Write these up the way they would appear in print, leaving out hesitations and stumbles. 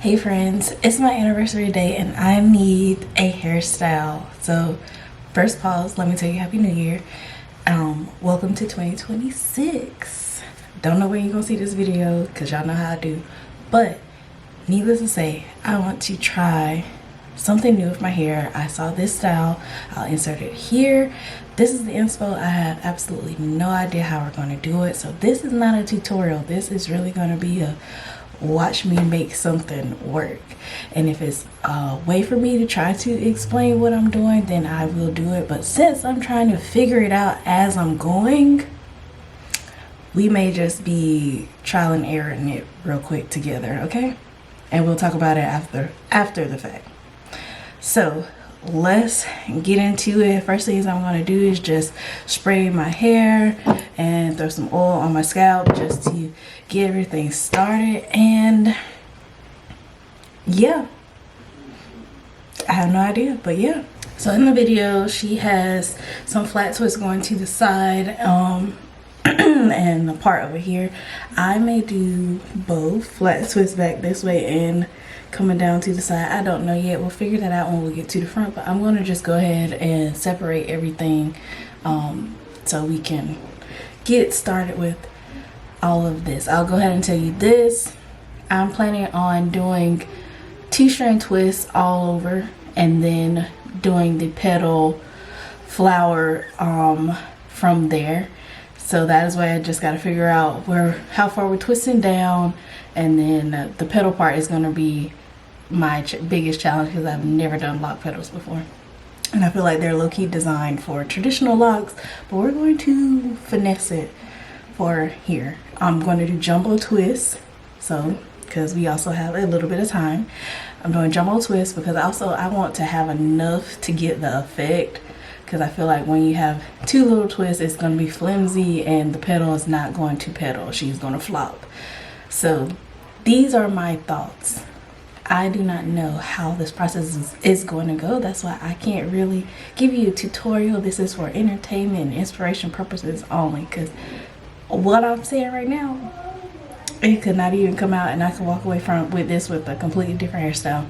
Hey friends, it's my anniversary day and I need a hairstyle. So first pause, let me tell you Happy New Year. Welcome to 2026. Don't know when you're gonna see this video because y'all know how I do. But needless to say, I want to try something new with my hair. I saw this style, I'll insert it here. This is the inspo. I have absolutely no idea how we're gonna do it. So this is not a tutorial. This is really gonna be a watch me make something work, and if it's a way for me to try to explain what I'm doing, then I will do it. But since I'm trying to figure it out as I'm going, we may just be trial and erroring it real quick together, okay? And we'll talk about it after the fact. So let's get into it. First things I'm going to do is just spray my hair and throw some oil on my scalp just to get everything started. And yeah, I have no idea, but yeah. So in the video she has some flat twists going to the side and the part over here. I may do both flat twists back this way and coming down to the side. I don't know yet. We'll figure that out when we get to the front, but I'm going to just go ahead and separate everything so we can get started with all of this. I'll go ahead and tell you this. I'm planning on doing 2-strand twists all over and then doing the petal flower from there. So that is why I just got to figure out how far we're twisting down, and then the petal part is going to be my biggest challenge because I've never done lock petals before, and I feel like they're low-key designed for traditional locks, but we're going to finesse it for here. I'm going to do jumbo twists, so because we also have a little bit of time, I'm doing jumbo twists because also I want to have enough to get the effect, because I feel like when you have two little twists, it's going to be flimsy and the petal is not going to petal. She's going to flop. So these are my thoughts. I do not know how this process is going to go. That's why I can't really give you a tutorial. This is for entertainment and inspiration purposes only, because what I'm saying right now, it could not even come out and I could walk away with a completely different hairstyle.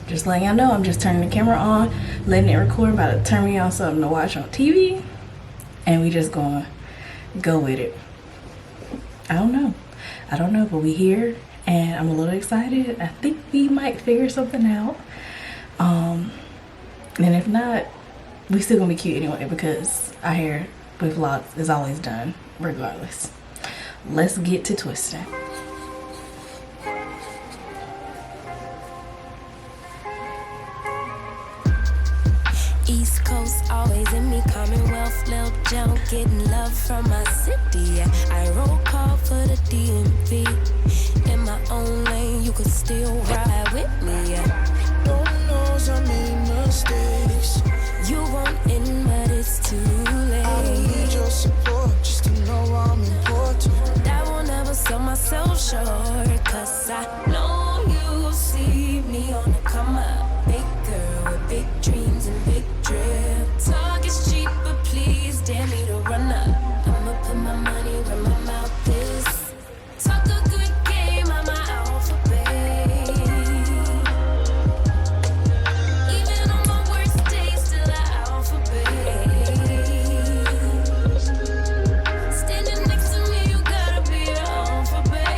Just letting y'all know, I'm just turning the camera on, letting it record, about to turn me on something to watch on TV, and we just gonna go with it. I don't know, but we here and I'm a little excited. I think we might figure something out, and if not, we still gonna be cute anyway because our hair with locks is always done regardless. Let's get to twisting. East Coast always in me, Commonwealth, Lil Joe, getting love from my city. I roll call for the DMV. In my own lane, you could still ride with me. Lord knows I made mistakes. You want in, but it's too late. I don't need your support just to know I'm important. I will never sell myself short, cause I know you see me on the come up. Big girl with big dreams and big drip. Talk is cheap, but please dare me to run up. I'ma put my money where my mouth is. Talk a good game, I'm my alphabet. Even on my worst days, still an alphabet. Standing next to me, you gotta be an alphabet.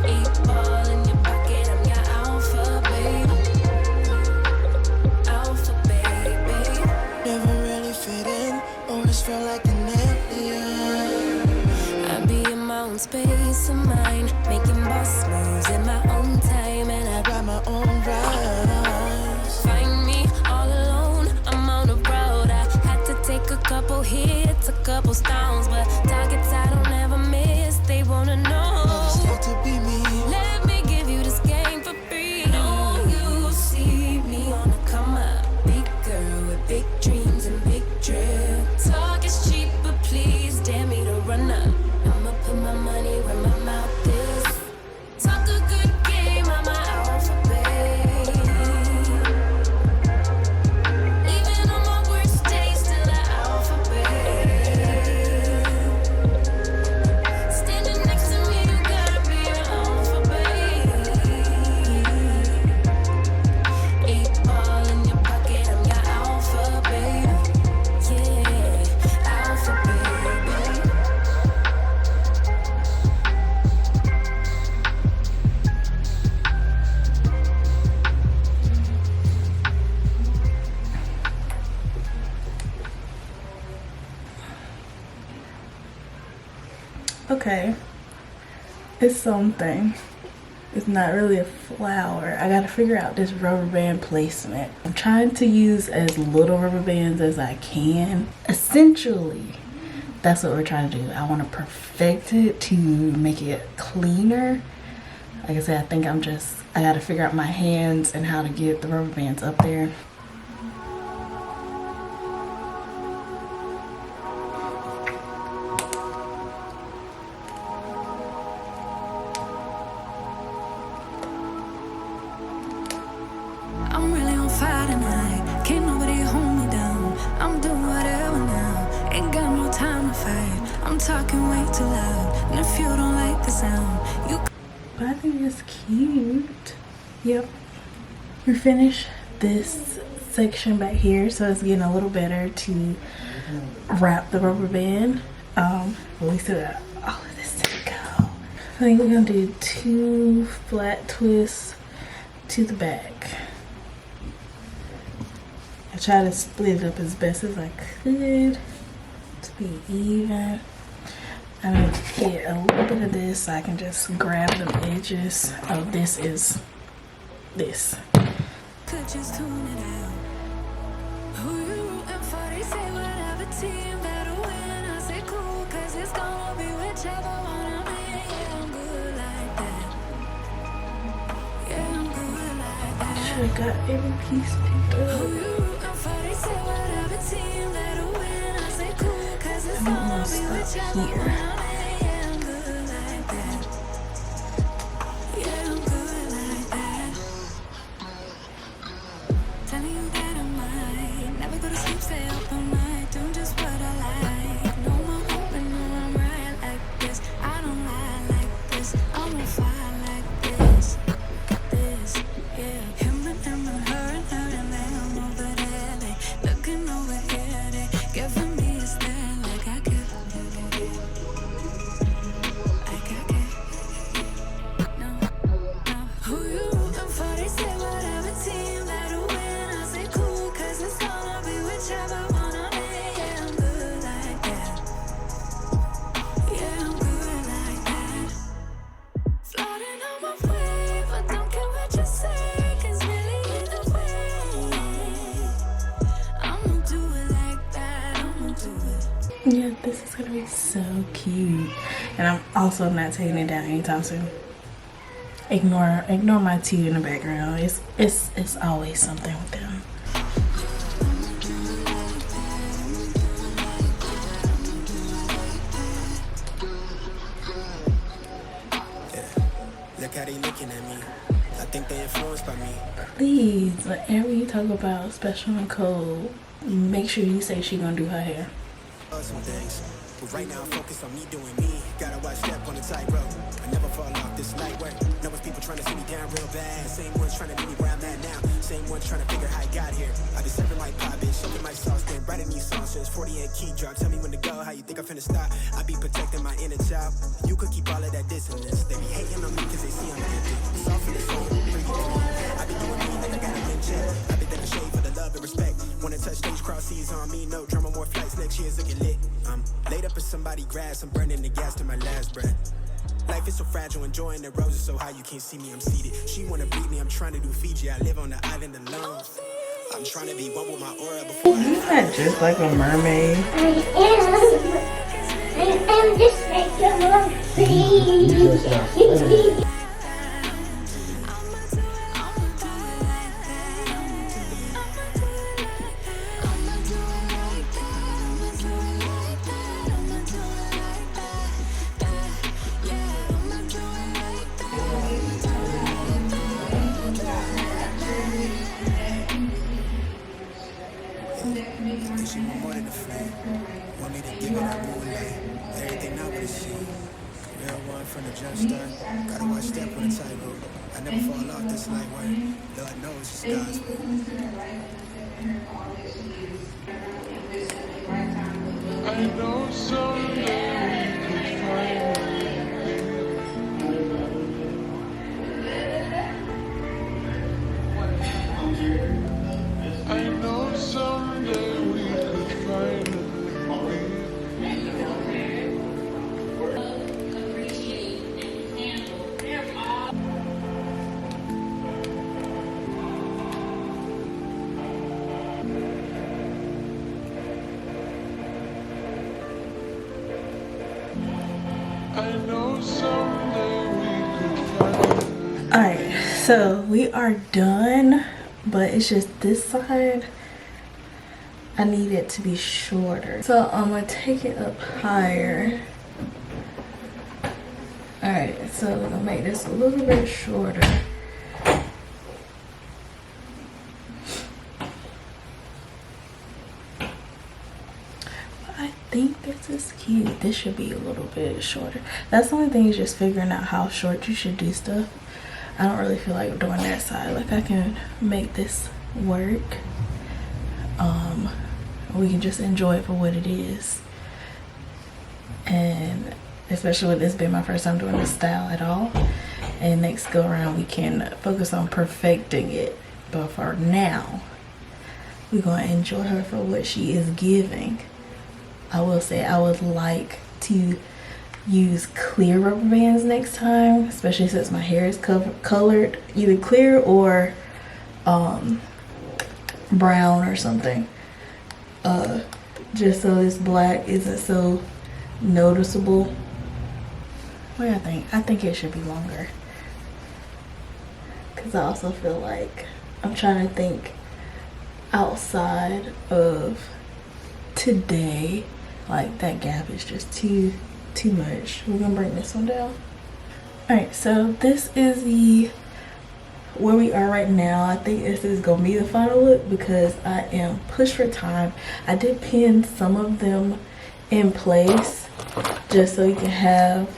8 ball in your pocket, I'm your alphabet. Alphabet. Never really fit in, always felt like an alien. I be in my own space of mind, making boss moves in my own time, and I By my own rise. find me all alone. I'm on the road. I had to take a couple hits, a couple stones, but targets I don't ever miss. They wanna know. Still to be me. Let me give you this game for free. Know you see me on the come up. Big girl with big dreams and big drip. Talk is cheap, but please dare me to run up. I'ma put my money where my mouth is. Talk a good game, I'm my alphabet. Even on my worst days, still an alphabet. okay. It's something. It's not really a flower. I gotta figure out this rubber band placement. I'm trying to use as little rubber bands as I can. Essentially, that's what we're trying to do. I want to perfect it to make it cleaner. Like I said, I think I gotta figure out my hands and how to get the rubber bands up there. I'm really on fire tonight. Can't nobody hold me down. I'm doing whatever now. Ain't got no time to fight. I'm talking way too loud. And if you don't like the sound, you. But I think it's cute. Yep. We finished this section back here, so it's getting a little better to wrap the rubber band. But we still got all of this to go. I think we're gonna do 2 flat twists to the back. I try to split it up as best as I could to be even. I'm gonna get a little bit of this so I can just grab the edges of this. Could just tune it out. Who you rooting for? They say whatever team better win. I say cool, cause it's gonna be whichever one I'm in. Yeah, I'm good like that. Yeah, I'm good like that. Should've got every piece picked Who up. you rooting for? They say whatever team better win. I say cool, cause it's gonna be whichever one I'm in. Yeah, I'm good like that. Yeah, I'm good like that. Telling you that I might never go to sleep, stay up all night, doing just what I like. No more hoping, no I'm right like this. I don't lie like this. I'm on fire like this. This, yeah. Him and her and them over there. They looking over here. They giving me a stare like I care. No, no. Who you rooting for? They say whatever team that'll win. I say cool, cause it's gonna be whichever one I'm in. Yeah, I'm good like that. Yeah, I'm good like that. Floating on my wave, but don't care what you say, cause really either way, I'ma do it like that. I'ma do it. Yeah, this is gonna be so cute. And I'm also not taking it down anytime soon. Ignore my tea in the background. It's always something with them. Look how they looking at me. I think they influenced by me. Please, whenever you talk about Special Nicole, make sure you say she gonna do her hair. Some things. But right now, focus on me doing me. Gotta watch step on the tightrope. I never fall off this light work. Know it's people trying to see me down real bad. Same ones trying to meet me where I'm at now. Same ones trying to figure how I got here. I be serving my pop, bitch, soaking my sauce, then writing these songs since 48 key drop. Tell me when to go, how you think I'm finna stop. I be protecting my inner child. You could keep all of that dissonance. They be hating on me cause they see I'm gifted. It's all for the soul, I be doing me like I got a in check. I be taking shade for the love and respect. Wanna touch stage, cross seas on me, no drama, more flights, next year's looking lit. Laid up in somebody grass, I'm burning the gas to my last breath. Life is so fragile, enjoying the roses so high you can't see me, I'm seated. She wanna beat me, I'm trying to do Fiji, I live on the island alone. I'm trying to be one with my aura before You're not just like a mermaid. I am just like a mermaid. she want more than a friend. Want me to give it up moonlight. Everything I wanna see. Real one from the jump start. Gotta watch step on the tightrope. I never fall off this light work. Lord knows it's God's will. I know someday we could finally I know someday we could finally Alright, so we are done, but it's just this side I need it to be shorter, so I'm gonna take it up higher. Alright, so I'm gonna make this a little bit shorter. I think this is cute. This should be a little bit shorter. That's the only thing, is just figuring out how short you should do stuff. I don't really feel like doing that side. Like, I can make this work. We can just enjoy it for what it is. And especially with this being my first time doing this style at all. And next go around we can focus on perfecting it. But for now, we're going to enjoy her for what she is giving. I will say I would like to use clear rubber bands next time, especially since my hair is colored either clear or brown or something. Just so this black isn't so noticeable. What do I think it should be longer, because I also feel like I'm trying to think outside of today. Like, that gap is just too much. We're gonna bring this one down. All right, so this is where we are right now. I think this is gonna be the final look because I am pushed for time. I did pin some of them in place just so you can have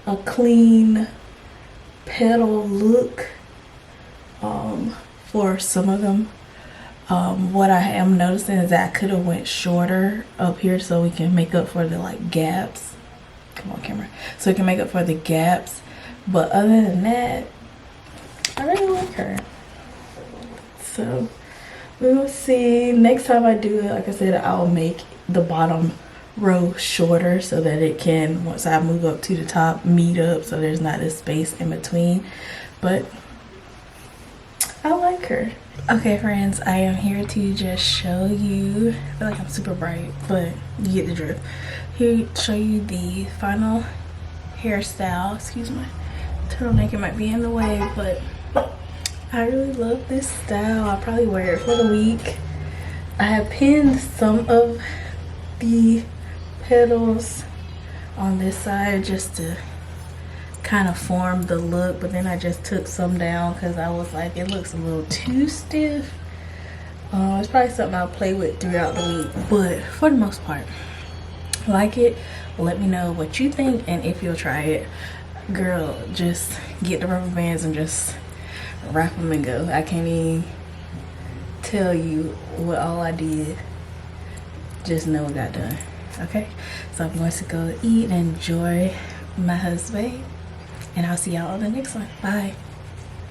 a clean petal look for some of them. What I am noticing is that I could have went shorter up here so we can make up for the like gaps. Come on, camera. So we can make up for the gaps. But other than that, I really like her. So we'll see. Next time I do it, like I said, I'll make the bottom row shorter so that it can, once I move up to the top, meet up so there's not this space in between. But I like her. Okay friends, I am here to just show you, I feel like I'm super bright, but you get the drift. Here, show you the final hairstyle. Excuse my turtleneck, it might be in the way, but I really love this style. I'll probably wear it for the week. I have pinned some of the petals on this side just to kind of form the look, but then I just took some down because I was like, it looks a little too stiff. It's probably something I'll play with throughout the week, but for the most part, like it. Let me know what you think and if you'll try it. Girl, just get the rubber bands and just wrap them and go. I can't even tell you what all I did. Just know it got done. Okay, so I'm going to go eat and enjoy my husband, and I'll see y'all on the next one. Bye.